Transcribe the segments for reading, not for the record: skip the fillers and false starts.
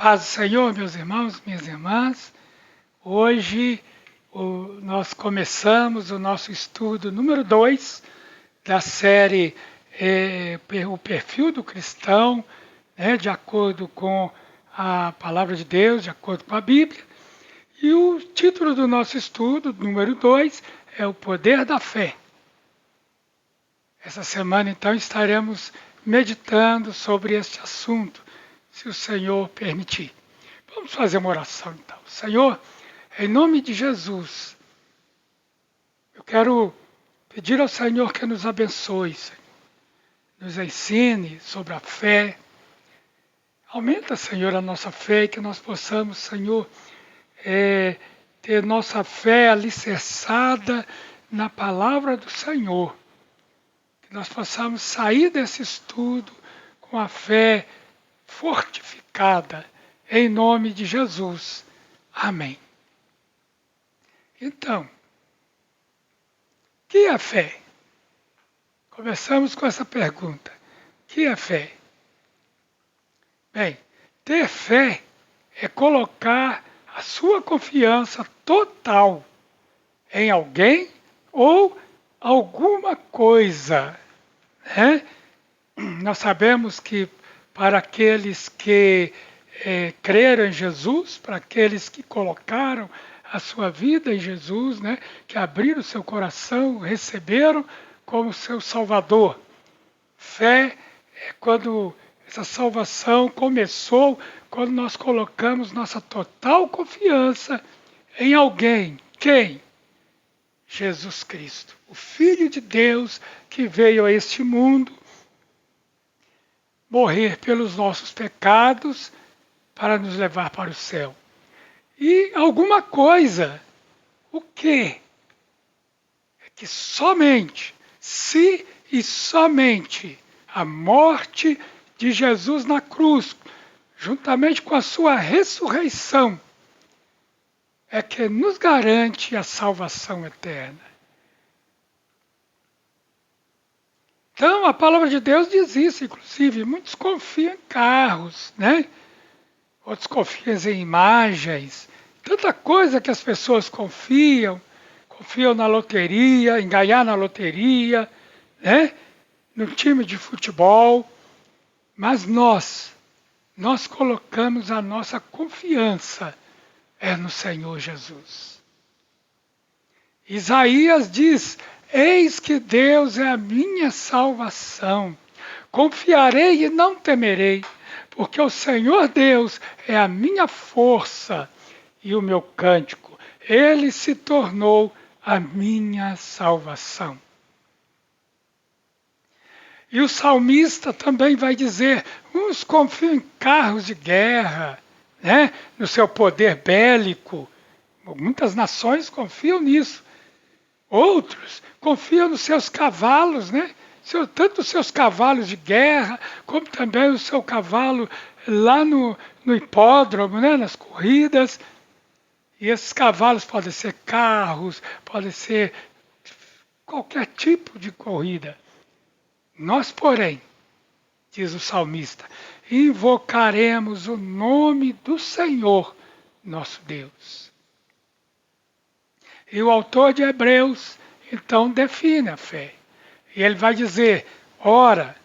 Paz do Senhor, meus irmãos, minhas irmãs. Hoje nós começamos o nosso estudo número 2 da série O Perfil do Cristão, de acordo com a Palavra de Deus, de acordo com a Bíblia. E o título do nosso estudo, número 2, é O Poder da Fé. Essa semana, então, estaremos meditando sobre este assunto, se o Senhor permitir. Vamos fazer uma oração, então. Senhor, em nome de Jesus, eu quero pedir ao Senhor que nos abençoe, Senhor. Nos ensine sobre a fé. Aumenta, Senhor, a nossa fé e que nós possamos, Senhor, ter nossa fé alicerçada na palavra do Senhor. Que nós possamos sair desse estudo com a fé fortificada, em nome de Jesus. Amém. Então, o que é fé? Começamos com essa pergunta. O que é fé? Bem, ter fé é colocar a sua confiança total em alguém ou alguma coisa. Nós sabemos que para aqueles que creram em Jesus, para aqueles que colocaram a sua vida em Jesus, que abriram o seu coração, receberam como seu Salvador. Fé é quando essa salvação começou, quando nós colocamos nossa total confiança em alguém. Quem? Jesus Cristo, o Filho de Deus que veio a este mundo morrer pelos nossos pecados para nos levar para o céu. E alguma coisa, o quê? É que somente, se e somente a morte de Jesus na cruz, juntamente com a sua ressurreição, é que nos garante a salvação eterna. Então, a palavra de Deus diz isso, inclusive, muitos confiam em carros, Outros confiam em imagens, tanta coisa que as pessoas confiam na loteria, em ganhar na loteria, no time de futebol, mas nós colocamos a nossa confiança no Senhor Jesus. Isaías diz: eis que Deus é a minha salvação, confiarei e não temerei, porque o Senhor Deus é a minha força e o meu cântico. Ele se tornou a minha salvação. E o salmista também vai dizer: uns confiam em carros de guerra, no seu poder bélico. Muitas nações confiam nisso. Outros confiam nos seus cavalos, tanto os seus cavalos de guerra, como também o seu cavalo lá no hipódromo, nas corridas. E esses cavalos podem ser carros, podem ser qualquer tipo de corrida. Nós, porém, diz o salmista, invocaremos o nome do Senhor, nosso Deus. E o autor de Hebreus, então, define a fé. E ele vai dizer: ora,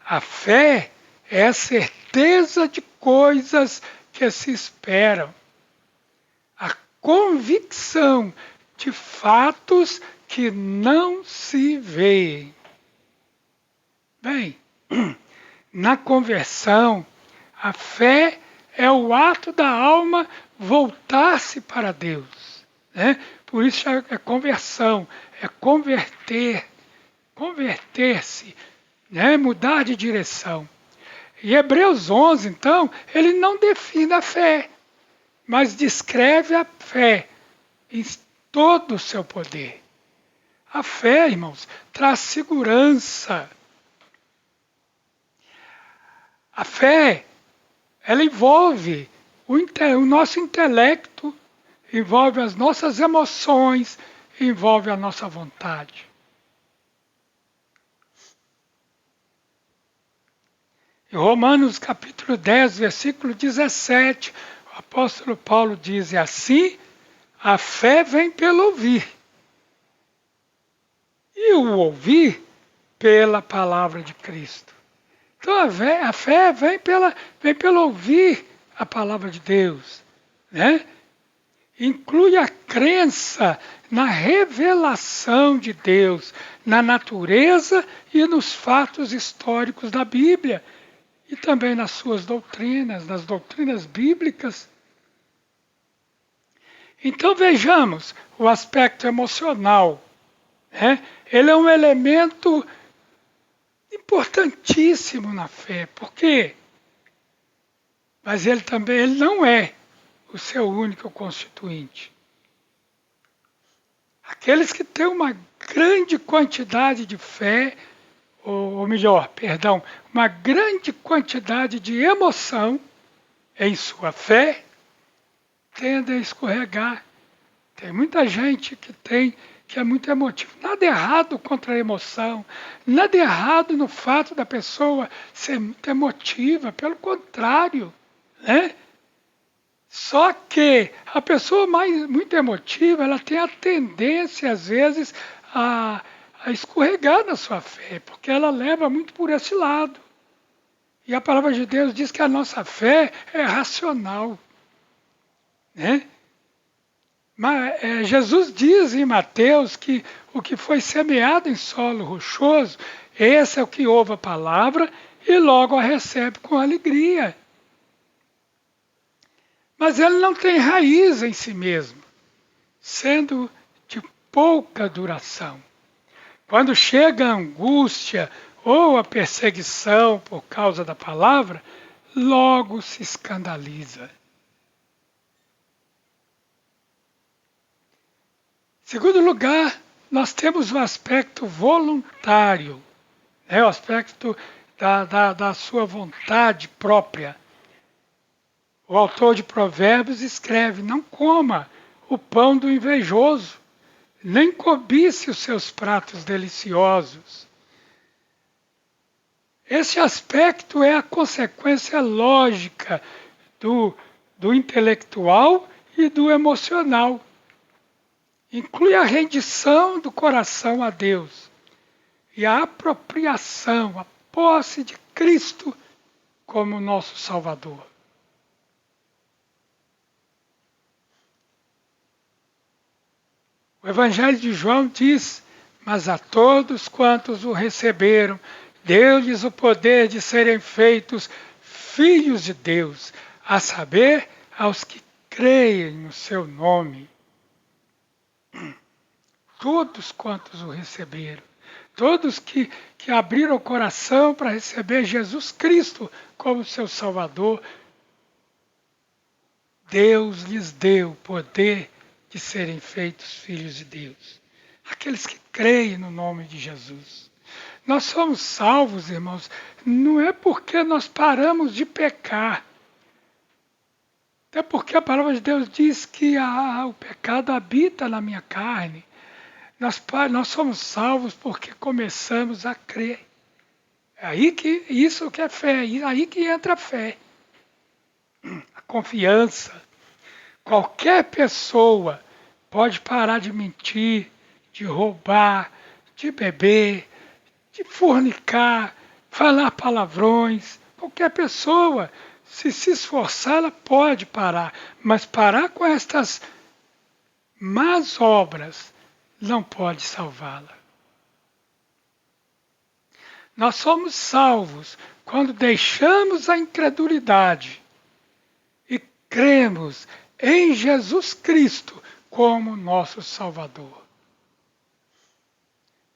a fé é a certeza de coisas que se esperam, a convicção de fatos que não se veem. Bem, na conversão, a fé é o ato da alma voltar-se para Deus. Por isso é conversão, é converter-se, mudar de direção. E Hebreus 11, então, ele não define a fé, mas descreve a fé em todo o seu poder. A fé, irmãos, traz segurança. A fé, ela envolve o nosso intelecto, envolve as nossas emoções, envolve a nossa vontade. Em Romanos capítulo 10, versículo 17, o apóstolo Paulo diz assim: a fé vem pelo ouvir, e o ouvir pela palavra de Cristo. Então a fé vem pelo ouvir a palavra de Deus, né? Inclui a crença na revelação de Deus, na natureza e nos fatos históricos da Bíblia, e também nas suas doutrinas, nas doutrinas bíblicas. Então vejamos o aspecto emocional, né? Ele é um elemento importantíssimo na fé. Por quê? Mas ele não é o seu único constituinte. Aqueles que têm uma grande quantidade de fé, ou melhor, perdão, uma grande quantidade de emoção em sua fé, tendem a escorregar. Tem muita gente que é muito emotivo. Nada errado contra a emoção, nada errado no fato da pessoa ser muito emotiva, pelo contrário, né? Só que a pessoa muito emotiva, ela tem a tendência, às vezes, a escorregar na sua fé, porque ela leva muito por esse lado. E a palavra de Deus diz que a nossa fé é racional, né? Mas Jesus diz em Mateus que o que foi semeado em solo rochoso, esse é o que ouve a palavra e logo a recebe com alegria. Mas ele não tem raiz em si mesmo, sendo de pouca duração. Quando chega a angústia ou a perseguição por causa da palavra, logo se escandaliza. Segundo lugar, nós temos o aspecto voluntário, o aspecto da sua vontade própria. O autor de Provérbios escreve: não coma o pão do invejoso, nem cobice os seus pratos deliciosos. Esse aspecto é a consequência lógica do intelectual e do emocional. Inclui a rendição do coração a Deus e a apropriação, a posse de Cristo como nosso Salvador. O Evangelho de João diz: mas a todos quantos o receberam, deu-lhes o poder de serem feitos filhos de Deus, a saber, aos que creem no seu nome. Todos quantos o receberam, todos que abriram o coração para receber Jesus Cristo como seu Salvador, Deus lhes deu o poder de serem feitos filhos de Deus. Aqueles que creem no nome de Jesus. Nós somos salvos, irmãos, não é porque nós paramos de pecar. Até porque a palavra de Deus diz que o pecado habita na minha carne. Nós somos salvos porque começamos a crer. É aí que isso que é fé, é aí que entra a fé. A confiança. Qualquer pessoa pode parar de mentir, de roubar, de beber, de fornicar, falar palavrões. Qualquer pessoa, se esforçar, ela pode parar. Mas parar com estas más obras não pode salvá-la. Nós somos salvos quando deixamos a incredulidade e cremos em Jesus Cristo como nosso Salvador.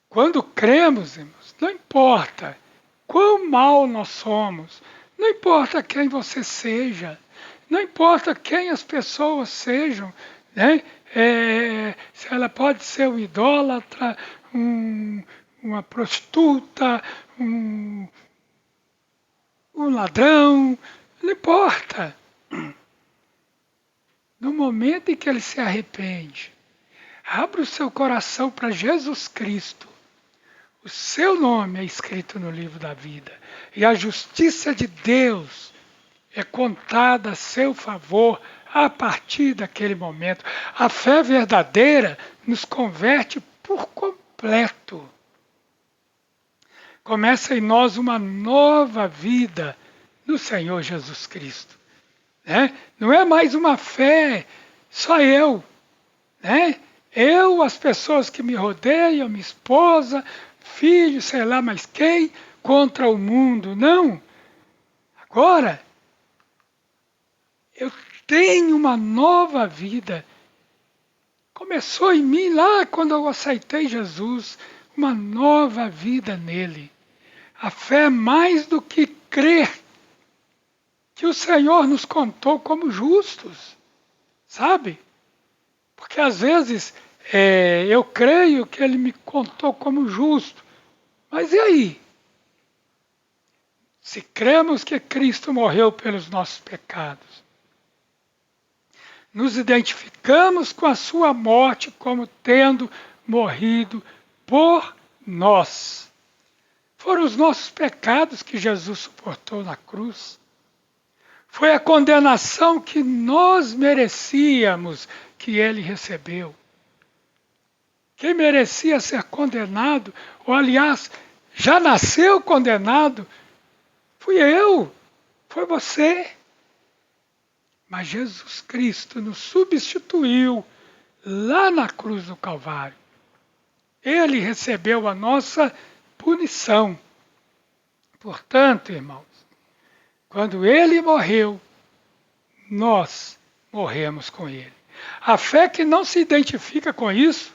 Quando cremos, irmãos, não importa quão mal nós somos, não importa quem você seja, não importa quem as pessoas sejam, né? Se ela pode ser um idólatra, uma prostituta, um ladrão, não importa. No momento em que ele se arrepende, abre o seu coração para Jesus Cristo, o seu nome é escrito no livro da vida. E a justiça de Deus é contada a seu favor a partir daquele momento. A fé verdadeira nos converte por completo. Começa em nós uma nova vida no Senhor Jesus Cristo. Né? Não é mais uma fé, só eu. Né? Eu, as pessoas que me rodeiam, minha esposa, filho, sei lá mais quem, contra o mundo. Não. Agora, eu tenho uma nova vida. Começou em mim lá quando eu aceitei Jesus, uma nova vida nele. A fé é mais do que crer que o Senhor nos contou como justos, sabe? Porque às vezes eu creio que Ele me contou como justo, mas e aí? Se cremos que Cristo morreu pelos nossos pecados, nos identificamos com a sua morte como tendo morrido por nós. Foram os nossos pecados que Jesus suportou na cruz. Foi a condenação que nós merecíamos que ele recebeu. Quem merecia ser condenado, ou aliás, já nasceu condenado, fui eu, foi você. Mas Jesus Cristo nos substituiu lá na cruz do Calvário. Ele recebeu a nossa punição. Portanto, irmãos, quando ele morreu, nós morremos com ele. A fé que não se identifica com isso,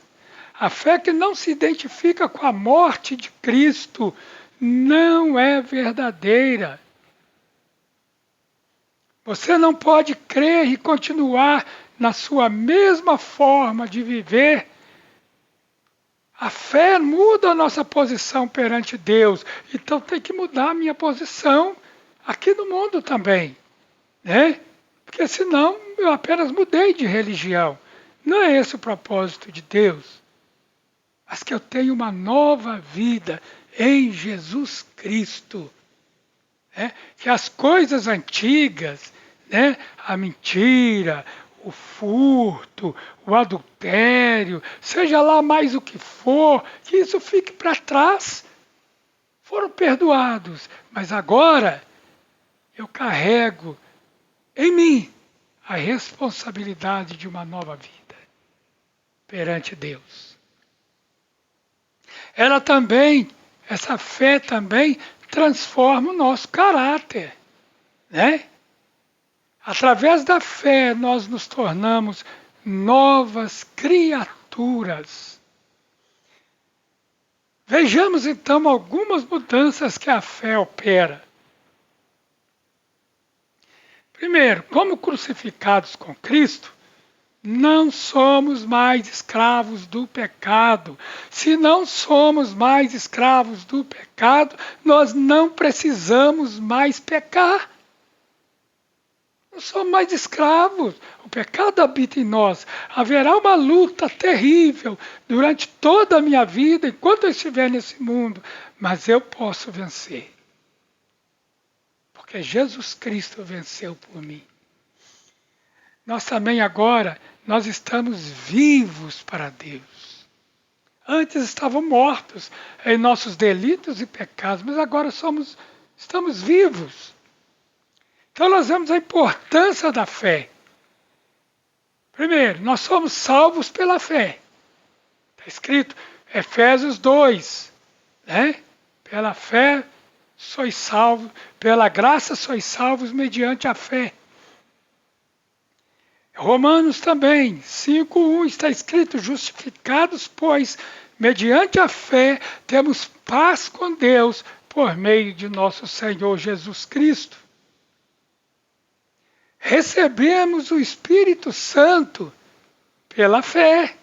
a fé que não se identifica com a morte de Cristo, não é verdadeira. Você não pode crer e continuar na sua mesma forma de viver. A fé muda a nossa posição perante Deus. Então tem que mudar a minha posição aqui no mundo também. Né? Porque senão eu apenas mudei de religião. Não é esse o propósito de Deus. Mas que eu tenho uma nova vida em Jesus Cristo. Né? Que as coisas antigas, né? A mentira, o furto, o adultério, seja lá mais o que for, que isso fique para trás. Foram perdoados, mas agora eu carrego em mim a responsabilidade de uma nova vida perante Deus. Essa fé também transforma o nosso caráter, né? Através da fé nós nos tornamos novas criaturas. Vejamos então algumas mudanças que a fé opera. Primeiro, como crucificados com Cristo, não somos mais escravos do pecado. Se não somos mais escravos do pecado, nós não precisamos mais pecar. Não somos mais escravos. O pecado habita em nós. Haverá uma luta terrível durante toda a minha vida, enquanto eu estiver nesse mundo. Mas eu posso vencer. Porque Jesus Cristo venceu por mim. Nós também agora, nós estamos vivos para Deus. Antes estávamos mortos em nossos delitos e pecados, mas agora estamos vivos. Então nós vemos a importância da fé. Primeiro, nós somos salvos pela fé. Está escrito Efésios 2. Né? Pela fé sois salvos, pela graça sois salvos mediante a fé. Romanos também, 5:1 está escrito, justificados, pois, mediante a fé, temos paz com Deus por meio de nosso Senhor Jesus Cristo. Recebemos o Espírito Santo pela fé.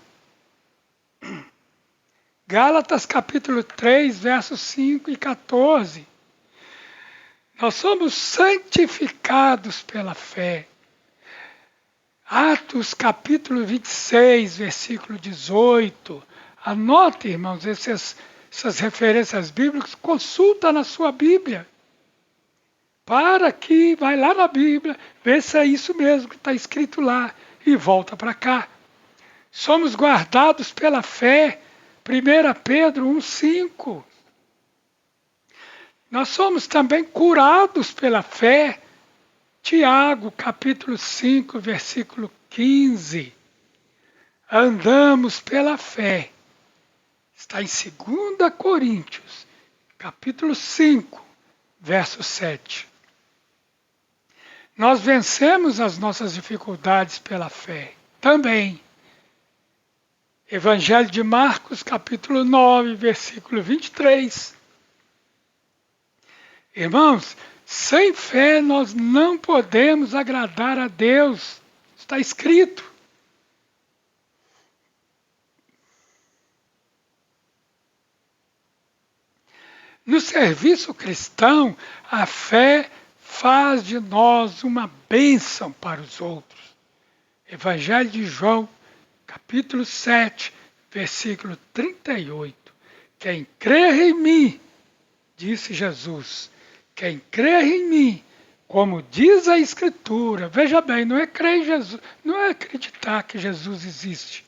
Gálatas capítulo 3, versos 5 e 14. Nós somos santificados pela fé. Atos capítulo 26, versículo 18. Anote, irmãos, esses essas referências bíblicas, consulta na sua Bíblia. Para aqui, vai lá na Bíblia, vê se é isso mesmo que está escrito lá e volta para cá. Somos guardados pela fé. 1 Pedro 1,5. Nós somos também curados pela fé. Tiago, capítulo 5, versículo 15. Andamos pela fé. Está em 2 Coríntios, capítulo 5, verso 7. Nós vencemos as nossas dificuldades pela fé. Também. Evangelho de Marcos, capítulo 9, versículo 23. Irmãos, sem fé nós não podemos agradar a Deus. Está escrito. No serviço cristão, a fé faz de nós uma bênção para os outros. Evangelho de João, capítulo 7, versículo 38. Quem crer em mim, disse Jesus, quem crer em mim, como diz a Escritura, veja bem, não é crer em Jesus, não é acreditar que Jesus existe.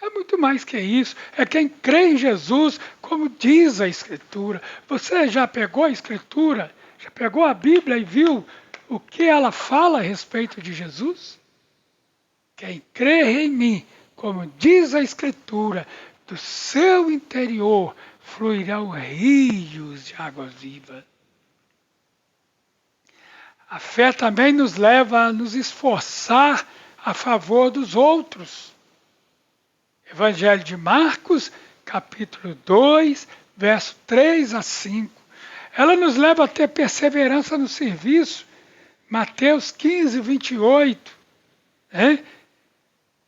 É muito mais que isso, é quem crê em Jesus, como diz a Escritura. Você já pegou a Escritura, já pegou a Bíblia e viu o que ela fala a respeito de Jesus? Quem crê em mim, como diz a Escritura, do seu interior fluirão rios de água viva. A fé também nos leva a nos esforçar a favor dos outros. Evangelho de Marcos, capítulo 2, verso 3 a 5. Ela nos leva a ter perseverança no serviço. Mateus 15, 28.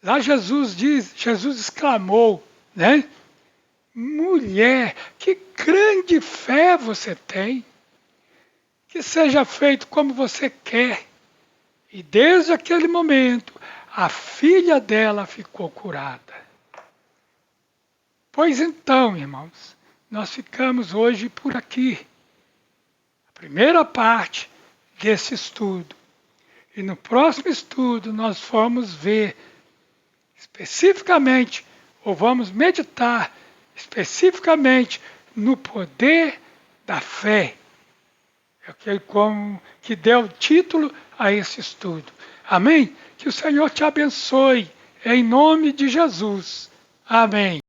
Lá Jesus exclamou, mulher, que grande fé você tem. Que seja feito como você quer. E desde aquele momento, a filha dela ficou curada. Pois então, irmãos, nós ficamos hoje por aqui. A primeira parte desse estudo. E no próximo estudo nós vamos ver especificamente, ou vamos meditar especificamente no poder da fé. É que deu título a esse estudo. Amém? Que o Senhor te abençoe, em nome de Jesus. Amém.